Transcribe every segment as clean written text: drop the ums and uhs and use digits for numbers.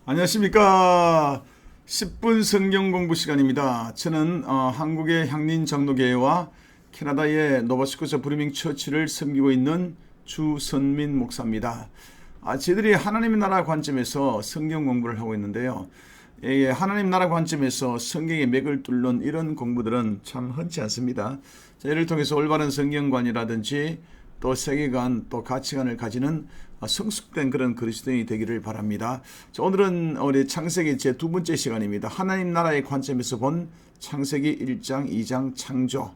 안녕하십니까. 10분 성경 공부 시간입니다. 저는 한국의 향린 장로교회와 캐나다의 노바스코차 브리밍 처치를 섬기고 있는 주선민 목사입니다. 저희들이 하나님의 나라 관점에서 성경 공부를 하고 있는데요. 하나님 나라 관점에서 성경의 맥을 뚫는 이런 공부들은 참 흔치 않습니다. 이를 통해서 올바른 성경관이라든지 또 세계관, 또 가치관을 가지는 성숙된 그런 그리스도인이 되기를 바랍니다. 오늘은 우리 창세기 제 두 번째 시간입니다. 하나님 나라의 관점에서 본 창세기 1장, 2장 창조.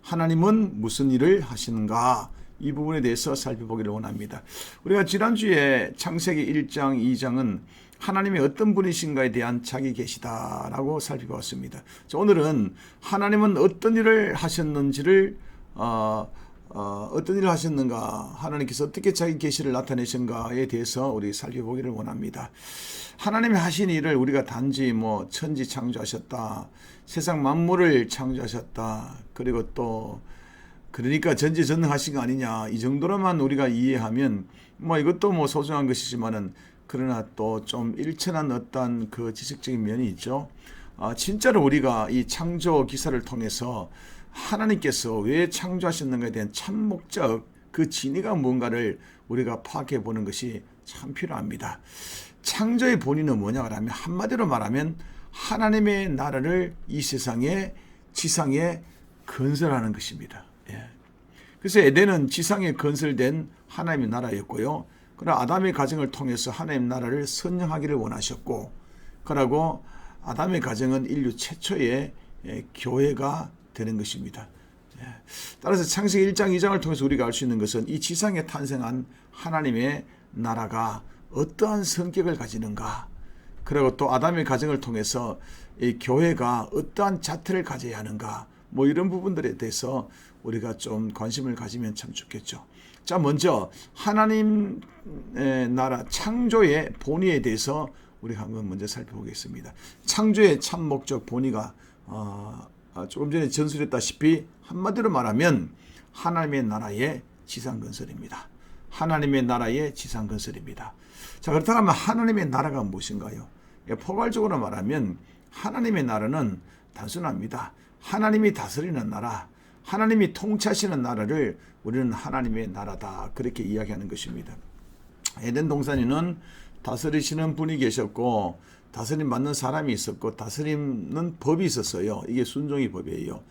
하나님은 무슨 일을 하시는가? 이 부분에 대해서 살펴보기를 원합니다. 우리가 지난주에 창세기 1장, 2장은 하나님이 어떤 분이신가에 대한 자기 계시다라고 살펴봤습니다. 오늘은 하나님은 어떤 일을 하셨는지를 어떤 일을 하셨는가, 하나님께서 어떻게 자기 계시를 나타내신가에 대해서 우리 살펴보기를 원합니다. 하나님이 하신 일을 우리가 단지 천지 창조하셨다, 세상 만물을 창조하셨다, 그리고 또 그러니까 전지전능하신 거 아니냐, 이 정도로만 우리가 이해하면 이것도 소중한 것이지만은 그러나 또 좀 일천한 어떤 그 지식적인 면이 있죠. 진짜로 우리가 이 창조 기사를 통해서 하나님께서 왜 창조하셨는가에 대한 참 목적, 그 진위가 뭔가를 우리가 파악해 보는 것이 참 필요합니다. 창조의 본인은 뭐냐 하면 한마디로 말하면 하나님의 나라를 이 세상에 지상에 건설하는 것입니다. 그래서 에덴은 지상에 건설된 하나님의 나라였고요. 그러나 아담의 가정을 통해서 하나님의 나라를 선영하기를 원하셨고, 그러고 아담의 가정은 인류 최초의 교회가 되는 것입니다. 따라서 창세기 1장, 2장을 통해서 우리가 알 수 있는 것은 이 지상에 탄생한 하나님의 나라가 어떠한 성격을 가지는가, 그리고 또 아담의 가정을 통해서 이 교회가 어떠한 자태를 가져야 하는가, 이런 부분들에 대해서 우리가 좀 관심을 가지면 참 좋겠죠. 자, 먼저 하나님의 나라 창조의 본의에 대해서 우리가 한번 먼저 살펴보겠습니다. 창조의 참 목적 본의가 조금 전에 전술했다시피 한마디로 말하면 하나님의 나라의 지상건설입니다. 하나님의 나라의 지상건설입니다. 자, 그렇다면 하나님의 나라가 무엇인가요? 포괄적으로 말하면 하나님의 나라는 단순합니다. 하나님이 다스리는 나라, 하나님이 통치하시는 나라를 우리는 하나님의 나라다, 그렇게 이야기하는 것입니다. 에덴 동산에는 다스리시는 분이 계셨고, 다스림 받는 사람이 있었고, 다스리는 법이 있었어요. 이게 순종의 법이에요.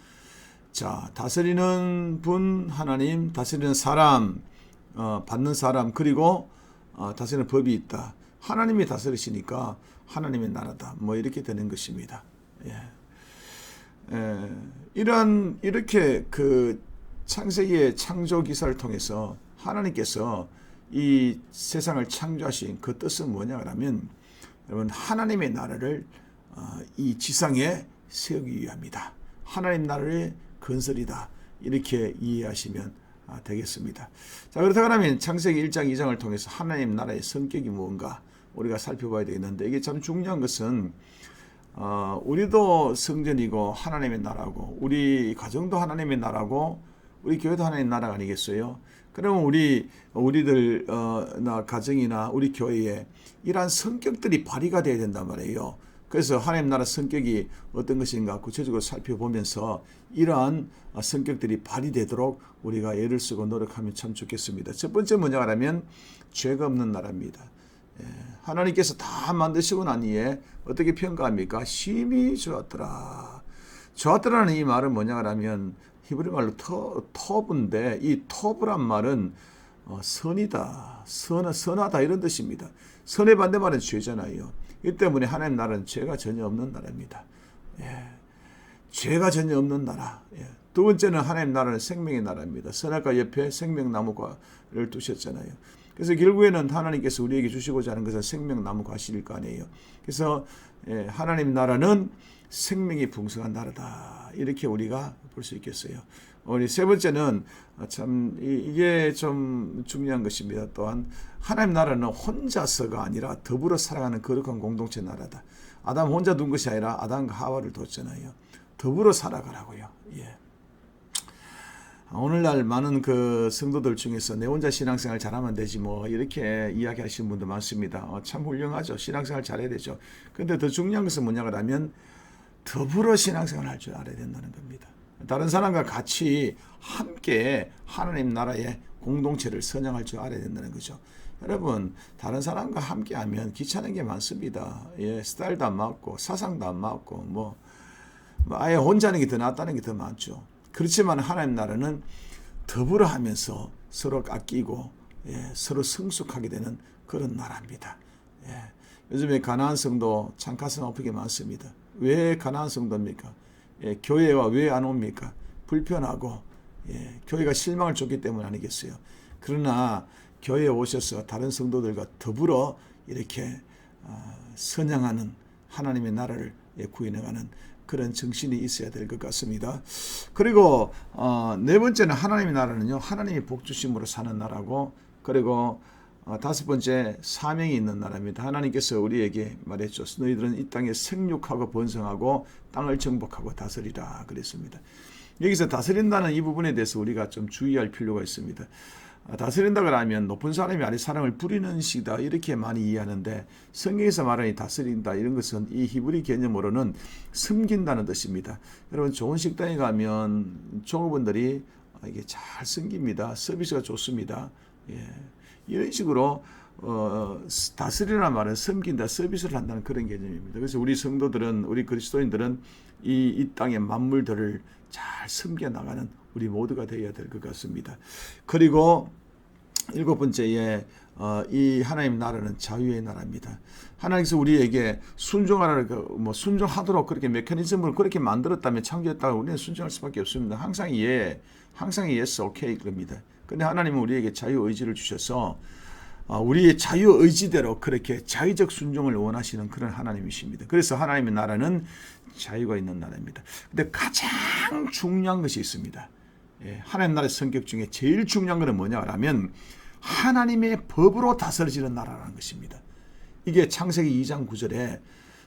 자, 다스리는 분 하나님, 다스리는 사람, 받는 사람, 그리고 다스리는 법이 있다. 하나님이 다스리시니까 하나님의 나라다, 이렇게 되는 것입니다. 이렇게 그 창세기의 창조 기사를 통해서 하나님께서 이 세상을 창조하신 그 뜻은 뭐냐 하면, 여러분, 하나님의 나라를 이 지상에 세우기 위함이다. 하나님 나라의 건설이다. 이렇게 이해하시면 되겠습니다. 자, 그렇다면 창세기 1장, 2장을 통해서 하나님 나라의 성격이 무엇인가 우리가 살펴봐야 되겠는데, 이게 참 중요한 것은 우리도 성전이고 하나님의 나라고, 우리 가정도 하나님의 나라고, 우리 교회도 하나님의 나라가 아니겠어요? 그러면 우리들 나 가정이나 우리 교회에 이러한 성격들이 발휘가 되어야 된단 말이에요. 그래서 하나님 나라 성격이 어떤 것인가 구체적으로 살펴보면서 이러한 성격들이 발휘되도록 우리가 애를 쓰고 노력하면 참 좋겠습니다. 첫 번째 뭐냐 하면 죄가 없는 나라입니다. 하나님께서 다 만드시고 난 이에 어떻게 평가합니까? 심히 좋았더라. 좋았더라는 이 말은 뭐냐 하면 히브리 말로 터브인데, 이 터브란 말은 선이다, 선하다, 이런 뜻입니다. 선의 반대말은 죄잖아요. 이 때문에 하나님 나라는 죄가 전혀 없는 나라입니다. 죄가 전혀 없는 나라. 두 번째는 하나님 나라는 생명의 나라입니다. 선악과 옆에 생명나무과를 두셨잖아요. 그래서 결국에는 하나님께서 우리에게 주시고자 하는 것은 생명나무 과실일 거 아니에요. 그래서 하나님 나라는 생명이 풍성한 나라다, 이렇게 우리가 볼 수 있겠어요. 우리 세 번째는 참 이게 좀 중요한 것입니다. 또한 하나님 나라는 혼자서가 아니라 더불어 살아가는 거룩한 공동체 나라다. 아담 혼자 둔 것이 아니라 아담과 하와를 뒀잖아요. 더불어 살아가라고요. 오늘날 많은 그 성도들 중에서 내 혼자 신앙생활 잘하면 되지 뭐 이렇게 이야기하시는 분도 많습니다. 참 훌륭하죠. 신앙생활 잘해야 되죠. 근데 더 중요한 것은 뭐냐고 하면 더불어 신앙생활 할 줄 알아야 된다는 겁니다. 다른 사람과 같이 함께 하나님 나라의 공동체를 선양할 줄 알아야 된다는 거죠. 여러분, 다른 사람과 함께 하면 귀찮은 게 많습니다. 예, 스타일도 안 맞고 사상도 안 맞고 뭐 아예 혼자 하는 게 더 낫다는 게 더 많죠. 그렇지만 하나님 나라는 더불어 하면서 서로 아끼고 서로 성숙하게 되는 그런 나라입니다. 요즘에 가나안 성도 참 가슴 아프게 많습니다. 왜 가나안 성도입니까? 교회와 왜 안 옵니까? 불편하고 교회가 실망을 줬기 때문 아니겠어요. 그러나 교회에 오셔서 다른 성도들과 더불어 이렇게 선양하는 하나님의 나라를 구해나가는 그런 정신이 있어야 될 것 같습니다. 그리고 네 번째는 하나님의 나라는요, 하나님이 복 주심으로 사는 나라고, 그리고 다섯 번째 사명이 있는 나라입니다. 하나님께서 우리에게 말했죠. 너희들은 이 땅에 생육하고 번성하고 땅을 정복하고 다스리라 그랬습니다. 여기서 다스린다는 이 부분에 대해서 우리가 좀 주의할 필요가 있습니다. 다스린다 그러면 높은 사람이 아래 사람을 부리는 시다 이렇게 많이 이해하는데, 성경에서 말하는 다스린다 이런 것은 이 히브리 개념으로는 섬긴다는 뜻입니다. 여러분, 좋은 식당에 가면 종업원들이 이게 잘 섬깁니다. 서비스가 좋습니다. 이런 식으로 다스리라는 말은 섬긴다, 서비스를 한다는 그런 개념입니다. 그래서 우리 성도들은, 우리 그리스도인들은 이 땅의 만물들을 잘 섬겨나가는 우리 모두가 되어야 될 것 같습니다. 그리고 일곱 번째에 이 하나님 나라는 자유의 나라입니다. 하나님께서 우리에게 순종하도록 그렇게 메커니즘을 그렇게 만들었다면, 창조했다면 우리는 순종할 수밖에 없습니다. 항상 yes, okay 그럽니다. 근데 하나님은 우리에게 자유의지를 주셔서 우리의 자유의지대로 그렇게 자의적 순종을 원하시는 그런 하나님이십니다. 그래서 하나님의 나라는 자유가 있는 나라입니다. 근데 가장 중요한 것이 있습니다. 하나님 나라의 성격 중에 제일 중요한 것은 뭐냐 하면 하나님의 법으로 다스려지는 나라라는 것입니다. 이게 창세기 2장 9절에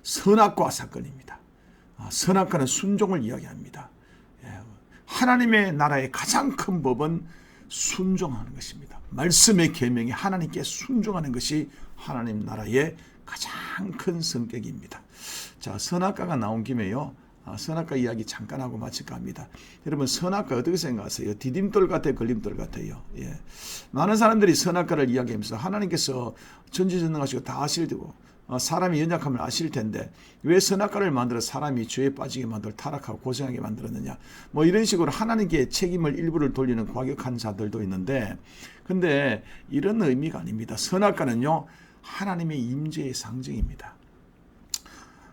선악과 사건입니다. 선악과는 순종을 이야기합니다. 하나님의 나라의 가장 큰 법은 순종하는 것입니다. 말씀의 계명에 하나님께 순종하는 것이 하나님 나라의 가장 큰 성격입니다. 자, 선악과가 나온 김에요, 선악과 이야기 잠깐 하고 마칠까 합니다. 여러분, 선악과 어떻게 생각하세요? 디딤돌 같아요, 걸림돌 같아요? 많은 사람들이 선악과를 이야기하면서 하나님께서 전지전능하시고 다 아실 테고 사람이 연약함을 아실 텐데 왜 선악과를 만들어 사람이 죄에 빠지게 만들어 타락하고 고생하게 만들었느냐, 뭐 이런 식으로 하나님께 책임을 일부를 돌리는 과격한 자들도 있는데, 근데 이런 의미가 아닙니다. 선악과는요, 하나님의 임재의 상징입니다.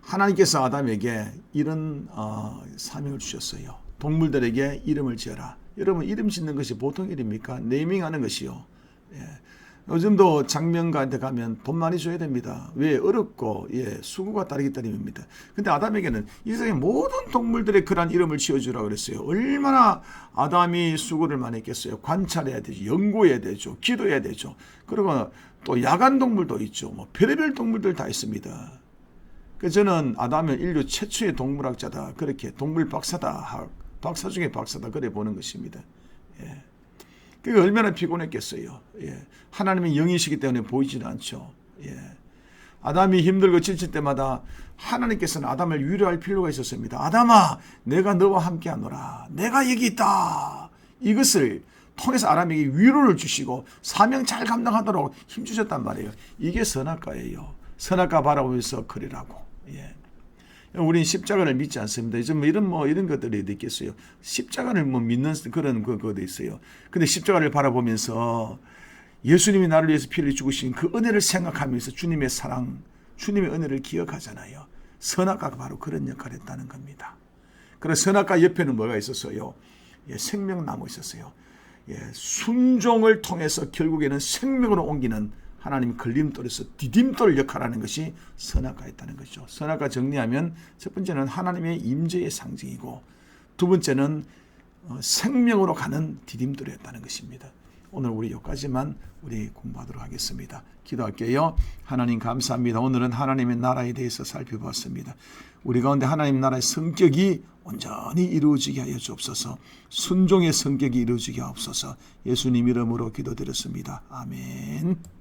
하나님께서 아담에게 이런 사명을 주셨어요. 동물들에게 이름을 지어라. 여러분, 이름 짓는 것이 보통 일입니까? 네이밍하는 것이요. 요즘도 장명가한테 가면 돈 많이 줘야 됩니다. 왜? 어렵고 수고가 따르기 때문입니다. 근데 아담에게는 이 세상의 모든 동물들의 그런 이름을 지어주라고 그랬어요. 얼마나 아담이 수고를 많이 했겠어요. 관찰해야 되죠. 연구해야 되죠. 기도해야 되죠. 그리고 또 야간 동물도 있죠. 뭐 별의별 동물들 다 있습니다. 그래서 저는 아담을 인류 최초의 동물학자다, 그렇게 동물 박사다, 박사 중에 박사다, 그래 보는 것입니다. 그게 얼마나 피곤했겠어요. 하나님의 영이시기 때문에 보이지는 않죠. 아담이 힘들고 지칠 때마다 하나님께서는 아담을 위로할 필요가 있었습니다. 아담아, 내가 너와 함께하노라. 내가 여기 있다. 이것을 통해서 아담에게 위로를 주시고 사명 잘 감당하도록 힘주셨단 말이에요. 이게 선악과예요. 선악과 바라보면서 그리라고. 우리는 십자가를 믿지 않습니다. 이런 것들이 있겠어요. 십자가를 믿는 그런 것도 있어요. 근데 십자가를 바라보면서 예수님이 나를 위해서 피를 죽으신 그 은혜를 생각하면서 주님의 사랑, 주님의 은혜를 기억하잖아요. 선악과가 바로 그런 역할을 했다는 겁니다. 그래서 선악과 옆에는 뭐가 있었어요? 생명나무 있었어요. 순종을 통해서 결국에는 생명으로 옮기는 하나님 걸림돌에서 디딤돌 역할하는 것이 선악과였다는 것이죠. 선악과 정리하면 첫 번째는 하나님의 임재의 상징이고, 두 번째는 생명으로 가는 디딤돌이었다는 것입니다. 오늘 우리 여기까지만 우리 공부하도록 하겠습니다. 기도할게요. 하나님 감사합니다. 오늘은 하나님의 나라에 대해서 살펴봤습니다. 우리 가운데 하나님 나라의 성격이 온전히 이루어지게 하여 주옵소서. 순종의 성격이 이루어지게 하옵소서. 예수님 이름으로 기도드렸습니다. 아멘.